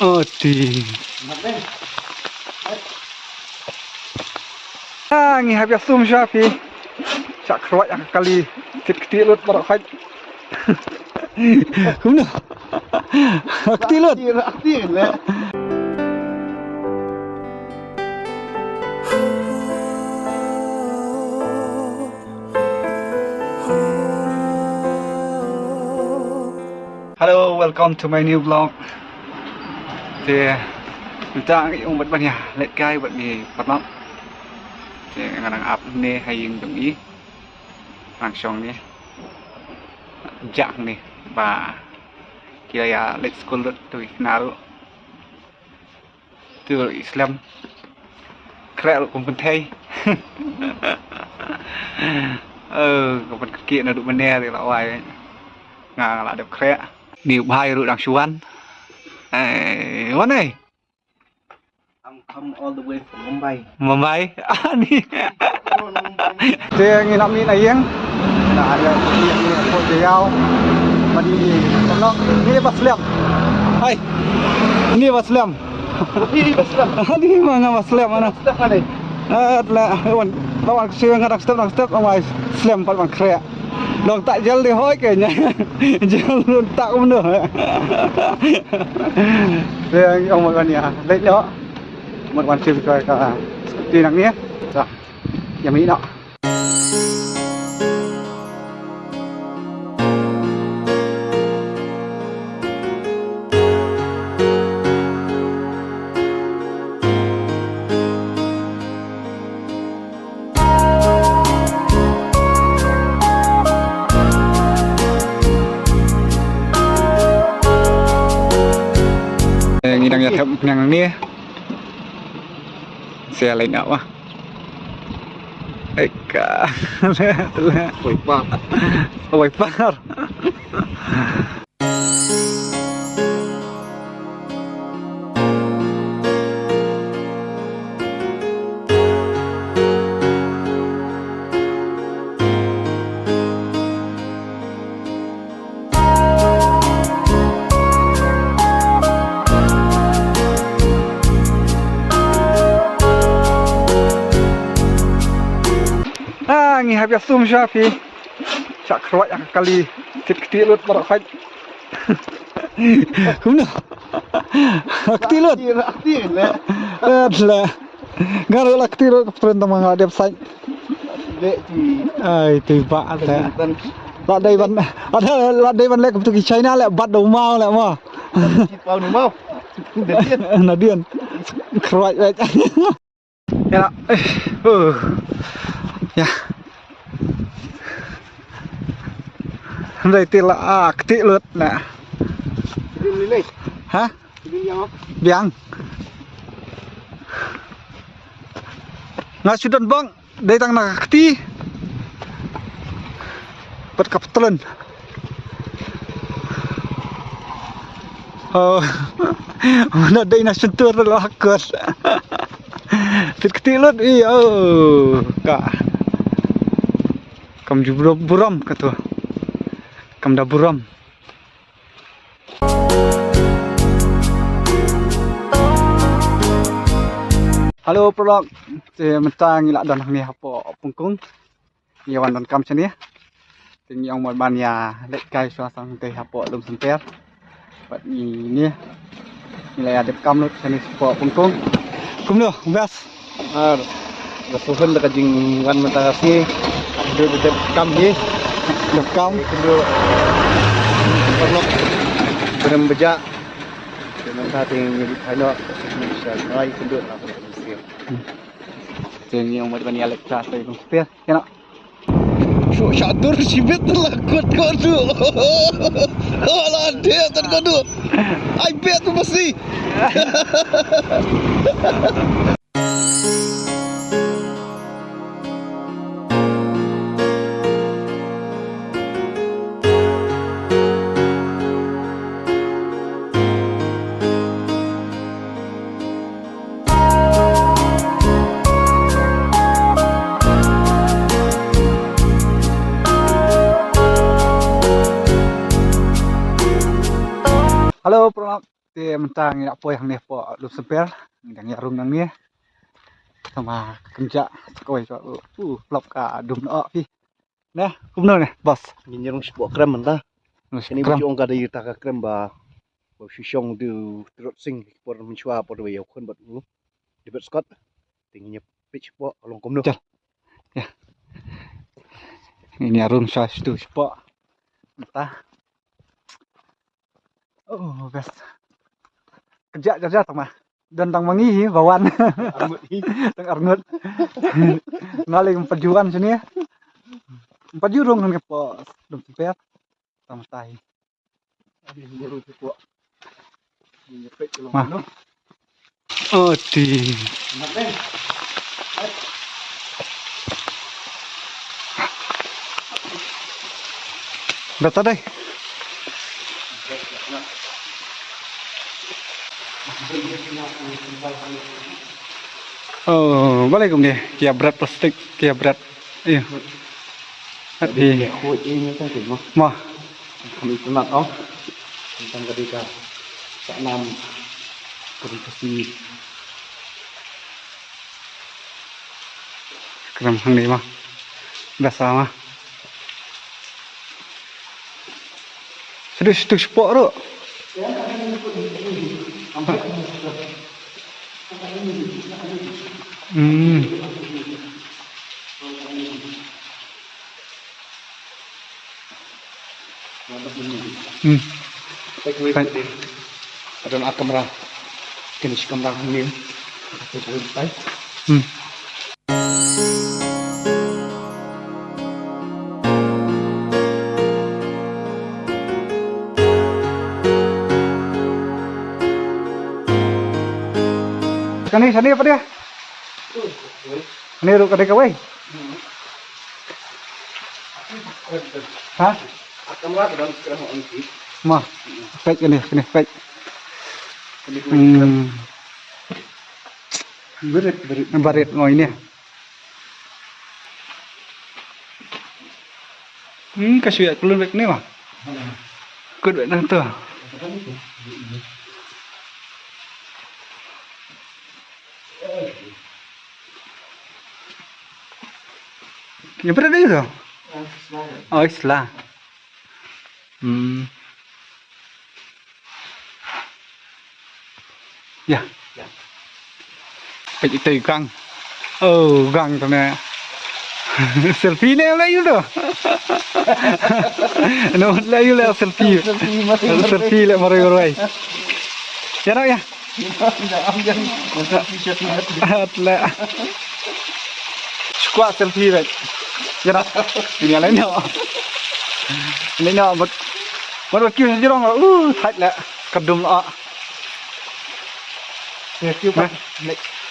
Oh di. Ah, ngi habis sum syafi. Cak keruat yang kali ketilut barak haj. Kumno. Ketilut. Aktif lah. Hello, welcome to my new vlog. Thì chúng ta nghĩ ông bật bật nhà lệ cay bật mì bật lắm. Thì ngân hàng áp nè hay dùng đồng ý hàng xong nè dạng nè và kia ya let's school tôi naru từ Islam kẹo cũng vẫn thay còn vẫn kiện là đủ bên nè thì lão ai ngà là được kẹo điều bài rồi đang xuân vấn này I'm come all the way from Mumbai. Mumbai ni dia nginap ni nayang nak ada ni pun dia mandi tolong ni Muslim hai ini Muslim Ini Islam. ini mana Muslim mana Islam mana? là wan lawan siang kadang step awai Muslim pat bang krea dong tak jel di hoi kayaknya jel tak bener dia ông một con nhà đấy đó một con chim coi cả đi đằng nhé rồi nhà Mỹ nọ đang nhặt thậm nhằng nia xe lên nào á ấy cả là Oi, bang. ôi par ngi habis sum syafi cak keruat yang kali ketilut barak haj kumno ketilut Aktif lah. lah garu lah ketilut perintah menghadap saya Dek di. ai tiba ada Dan lak dai ban ada lak dai ban lek tu China lek bat dau mau lek mo pau nu mau. Dek. nadian keruat lek ya ya đây thì là ketilut nè Ini. hả Ini yang biang nggak sudah bang dari tang nak keti buat kaptelan oh mana dari nak sentuh lah kot ketilut iya kak kam jubro buram kata kam dah buram halo prolog thì mình ta nghĩ lại đoàn hàng này học bộ pungkung nhiều hoàn đoàn cam chân nhé thì nhiều một bàn nhà lệ cay cho sang tây học bộ lùng sân tét vậy nhỉ như là đẹp cam luôn chân này bộ pungkung cũng được best Rasuhan dekat jing wan matasi. Duduk dekat kam ni. đẹp cam Kedua Perlok Beram bejak dengan hati yang ada bisa naik kedua apa Mesir. thì nhiều một bàn nhà lệ cay tây lùng tét cái nào so syatur sibet lah kuat kau tu alah dia tak kau tu iPad tu mesti Halo Prolog, thì mentang ya po yang nih po lu seper yang ya rum nang nih sama kerja sekoi cho lop ka dum o pi nè cũng nơi này bos nhìn như sebuah krem mentah. Ini kram baju angkat dari taka krem ba shisong du trot sing por menchua por we yok kon bat lu di bet scott tingginya pitch po long kom nu ya ini room size tu po entah oh best kerja tang mah dan tang mangi bawan tang arnut ngaling perjuangan sini ya empat jurung kan po dum sepet sama tai mah oh di data deh oh balik dia kia berat plastik kia berat iya di khuy ini kan tỉnh mah kami sunat oh tentang ketika sak nam komunikasi kram hang ni mah biasa mah sedih tu sport tu Baik. Ada nak kamera, jenis kamera ini. Baik. Sani apa dia? Ini ru kadek kawai. Hah? Kamera dalam sekarang ini. Mah, fake ini fake. Barit ngoi ini. Kasih keluar baik ni mah. Kut baik nang tu. Yang berada itu? Oh, Islam. Ya. Pergi tu gang. Oh, gang tu ni. Selfie ni lah you tu. No, lah you lah selfie. Selfie lah marai-marai. Ya nak ya? Lah. Squat selfie baik. Ya nak. Ini lain ni. Ini ni buat kau jirong lah. Tight lah. Kedum lah.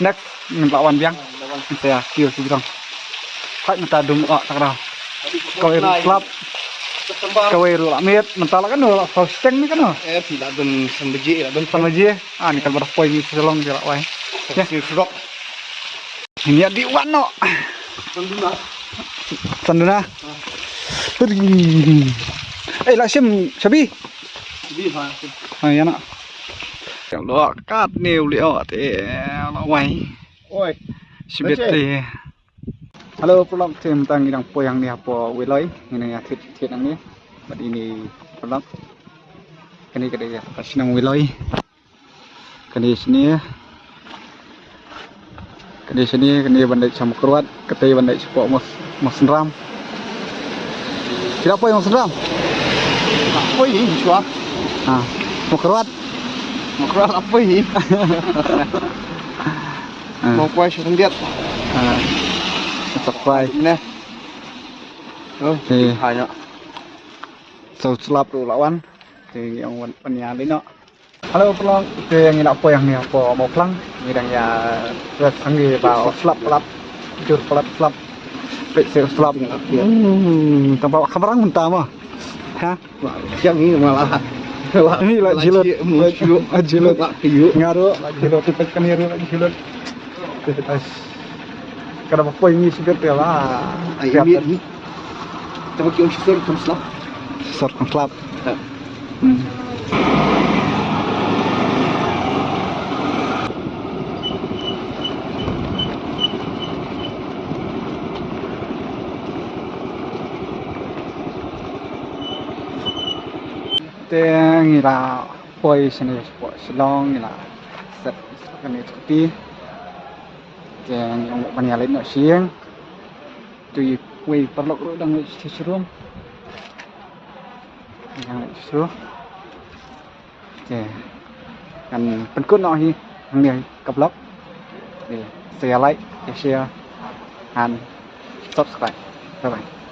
Next lawan biang. Saya kau jirong. Tight mata dum lah tak dah. Kau club. Kau amit. Mentala kan lah. Hosting ni kan. Tidak ben sembeji, ben Sambaji. Ni kan berapa poin ni selong dia lah. Ya. Ini di wano. Sanduna. Lah sim sabi. Ya nak. Yang lo kat ni ulio te lo wai. Oi. Sibete. Halo pulang tim tang idang poyang ni apa wiloi ini ya tit nang ni. Bad ini pulang. Kini kedai ya pasinang wiloi. Kini sini ya. Kini sini kini bandai sama keruat, ketai bandai sepok mas ram. Tidak apa yang sedang? Apa ini cua? Mau keruat? Mau keruat apa ini? Mau kuai sudah lihat. Supply. Ini. Oh, hanya. So selap tu lawan. Thì yang pennya ni nak. Halo pelong, itu yang nak apa yang ni apa mau pelang? Ni yang ya terus anggi bau selap jur selap. Pek selap. Tanpa kamerang mentah mah. Hah? Yang ini malah. Ini lah jilat. Jilat. Ngaruh. Jilat tu kan ngaruh jilat. Kada apa ini sikit ya lah. Ini. Tapi kita mesti terus selap. Selap. teng ila poi sini sport silong ila set kan itu teng yang banyak no siang tu wei perlu dang serum yang seru kan penkut no hi hang kablok share like share and subscribe bye bye